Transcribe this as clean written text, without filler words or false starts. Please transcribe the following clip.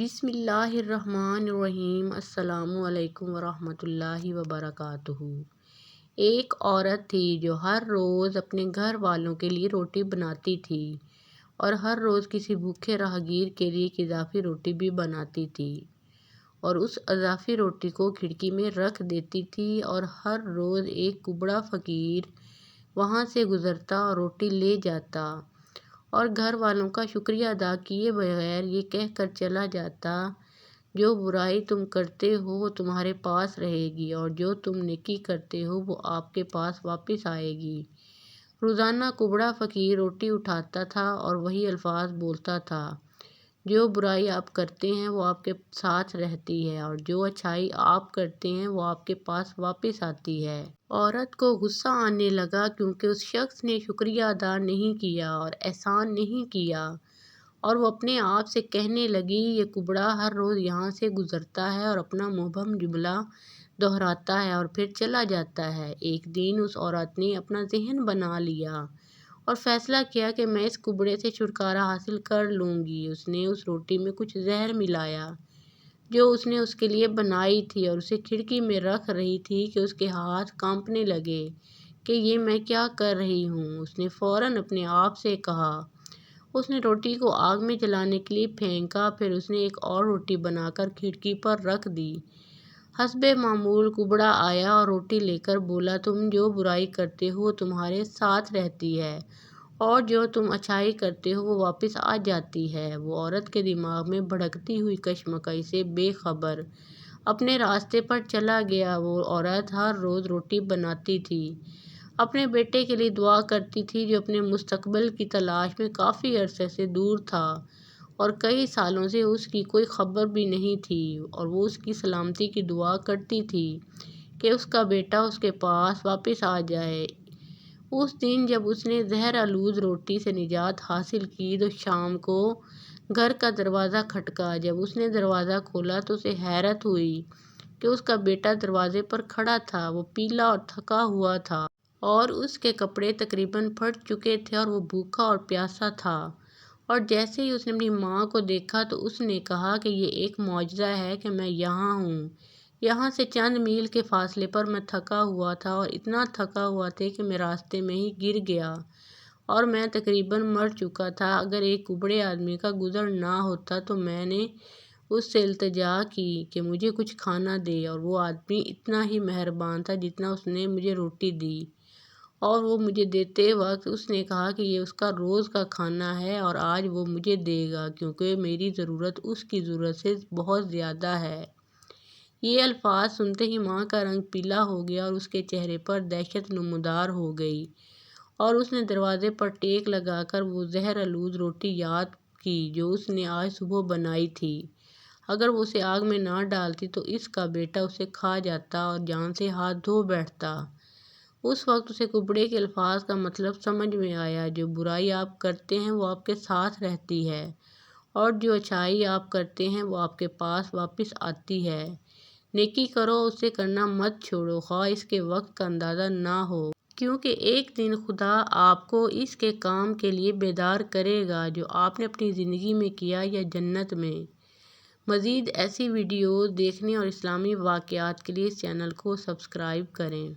بسم اللہ الرحمن الرحیم۔ السلام علیکم ورحمۃ اللہ وبرکاتہ۔ ایک عورت تھی جو ہر روز اپنے گھر والوں کے لیے روٹی بناتی تھی اور ہر روز کسی بھوکے راہگیر کے لیے ایک اضافی روٹی بھی بناتی تھی اور اس اضافی روٹی کو کھڑکی میں رکھ دیتی تھی اور ہر روز ایک کبڑا فقیر وہاں سے گزرتا اور روٹی لے جاتا اور گھر والوں کا شکریہ ادا کیے بغیر یہ کہہ کر چلا جاتا، جو برائی تم کرتے ہو وہ تمہارے پاس رہے گی اور جو تم نیکی کرتے ہو وہ آپ کے پاس واپس آئے گی۔ روزانہ کبڑا فقیر روٹی اٹھاتا تھا اور وہی الفاظ بولتا تھا، جو برائی آپ کرتے ہیں وہ آپ کے ساتھ رہتی ہے اور جو اچھائی آپ کرتے ہیں وہ آپ کے پاس واپس آتی ہے۔ عورت کو غصہ آنے لگا کیونکہ اس شخص نے شکریہ ادا نہیں کیا اور احسان نہیں کیا، اور وہ اپنے آپ سے کہنے لگی، یہ کبڑا ہر روز یہاں سے گزرتا ہے اور اپنا مبہم جملہ دہراتا ہے اور پھر چلا جاتا ہے۔ ایک دن اس عورت نے اپنا ذہن بنا لیا اور فیصلہ کیا کہ میں اس کبڑے سے چھٹکارا حاصل کر لوں گی۔ اس نے اس روٹی میں کچھ زہر ملایا جو اس نے اس کے لیے بنائی تھی اور اسے کھڑکی میں رکھ رہی تھی کہ اس کے ہاتھ کانپنے لگے کہ یہ میں کیا کر رہی ہوں۔ اس نے فوراً اپنے آپ سے کہا۔ اس نے روٹی کو آگ میں جلانے کے لیے پھینکا، پھر اس نے ایک اور روٹی بنا کر کھڑکی پر رکھ دی۔ حسب معمول کبڑا آیا اور روٹی لے کر بولا، تم جو برائی کرتے ہو وہ تمہارے ساتھ رہتی ہے اور جو تم اچھائی کرتے ہو وہ واپس آ جاتی ہے۔ وہ عورت کے دماغ میں بھڑکتی ہوئی کشمکش سے بے خبر اپنے راستے پر چلا گیا۔ وہ عورت ہر روز روٹی بناتی تھی، اپنے بیٹے کے لیے دعا کرتی تھی جو اپنے مستقبل کی تلاش میں کافی عرصے سے دور تھا اور کئی سالوں سے اس کی کوئی خبر بھی نہیں تھی، اور وہ اس کی سلامتی کی دعا کرتی تھی کہ اس کا بیٹا اس کے پاس واپس آ جائے۔ اس دن جب اس نے زہر آلود روٹی سے نجات حاصل کی تو شام کو گھر کا دروازہ کھٹکا۔ جب اس نے دروازہ کھولا تو اسے حیرت ہوئی کہ اس کا بیٹا دروازے پر کھڑا تھا۔ وہ پیلا اور تھکا ہوا تھا اور اس کے کپڑے تقریباً پھٹ چکے تھے اور وہ بھوکا اور پیاسا تھا، اور جیسے ہی اس نے اپنی ماں کو دیکھا تو اس نے کہا کہ یہ ایک معجزہ ہے کہ میں یہاں ہوں۔ یہاں سے چند میل کے فاصلے پر میں تھکا ہوا تھا اور اتنا تھکا ہوا تھا کہ میں راستے میں ہی گر گیا اور میں تقریباً مر چکا تھا۔ اگر ایک کبڑے آدمی کا گزر نہ ہوتا تو میں نے اس سے التجا کی کہ مجھے کچھ کھانا دے، اور وہ آدمی اتنا ہی مہربان تھا جتنا اس نے مجھے روٹی دی، اور وہ مجھے دیتے وقت اس نے کہا کہ یہ اس کا روز کا کھانا ہے اور آج وہ مجھے دے گا کیونکہ میری ضرورت اس کی ضرورت سے بہت زیادہ ہے۔ یہ الفاظ سنتے ہی ماں کا رنگ پیلا ہو گیا اور اس کے چہرے پر دہشت نمودار ہو گئی، اور اس نے دروازے پر ٹیک لگا کر وہ زہر آلود روٹی یاد کی جو اس نے آج صبح بنائی تھی۔ اگر وہ اسے آگ میں نہ ڈالتی تو اس کا بیٹا اسے کھا جاتا اور جان سے ہاتھ دھو بیٹھتا۔ اس وقت اسے کبڑے کے الفاظ کا مطلب سمجھ میں آیا، جو برائی آپ کرتے ہیں وہ آپ کے ساتھ رہتی ہے اور جو اچھائی آپ کرتے ہیں وہ آپ کے پاس واپس آتی ہے۔ نیکی کرو، اسے کرنا مت چھوڑو خواہ اس کے وقت کا اندازہ نہ ہو، کیونکہ ایک دن خدا آپ کو اس کے کام کے لیے بیدار کرے گا جو آپ نے اپنی زندگی میں کیا یا جنت میں۔ مزید ایسی ویڈیوز دیکھنے اور اسلامی واقعات کے لیے اس چینل کو سبسکرائب کریں۔